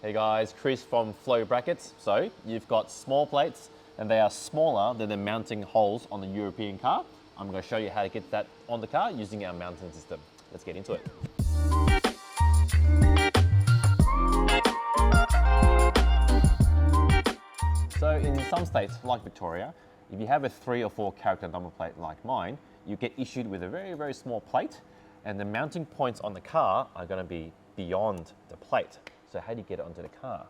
Hey guys, Chris from FlowBrackets. So you've got small plates and they are smaller than the mounting holes on the European car. I'm going to show you how to get that on the car using our mounting system. Let's get into it. So in some states like Victoria, if you have a 3 or 4 character number plate like mine, you get issued with a very, very small plate and the mounting points on the car are going to be beyond the plate. So how do you get it onto the car?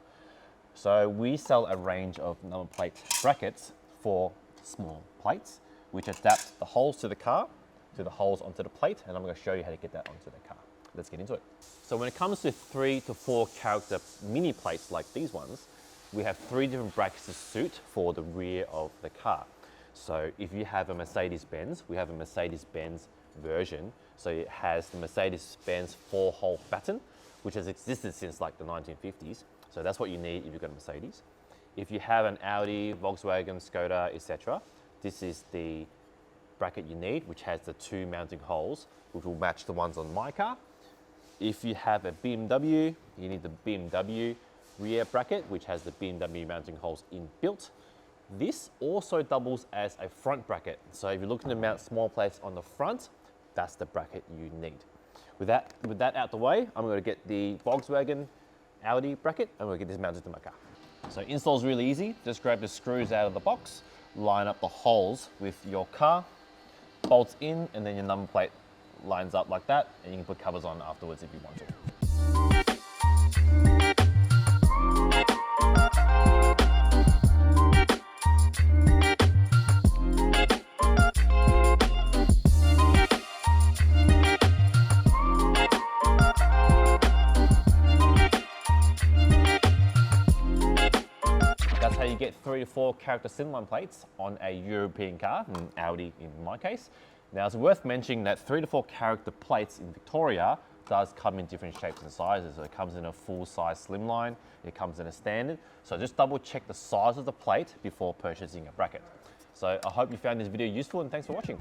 So we sell a range of number plate brackets for small plates, which adapt the holes to the car to the holes onto the plate, and I'm going to show you how to get that onto the car. Let's get into it. So when it comes to 3 to 4 character mini plates like these ones, we have 3 different brackets to suit for the rear of the car. So if you have a Mercedes-Benz, we have a Mercedes-Benz version. So it has the Mercedes-Benz 4-hole batten, which has existed since like the 1950s. So that's what you need if you've got a Mercedes. If you have an Audi, Volkswagen, Skoda, etc., this is the bracket you need, which has the 2 mounting holes, which will match the ones on my car. If you have a BMW, you need the BMW rear bracket, which has the BMW mounting holes inbuilt. This also doubles as a front bracket. So if you're looking to mount small plates on the front, that's the bracket you need. With that out the way, I'm going to get the Volkswagen Audi bracket and we'll get this mounted to my car. So install is really easy. Just grab the screws out of the box, line up the holes with your car, bolts in, and then your number plate lines up like that, and you can put covers on afterwards if you want to. That's how you get 3 to 4 character cinline plates on a European car, an Audi in my case. Now it's worth mentioning that 3 to 4 character plates in Victoria does come in different shapes and sizes. So it comes in a full size slimline, it comes in a standard. So just double check the size of the plate before purchasing a bracket. So I hope you found this video useful and thanks for watching.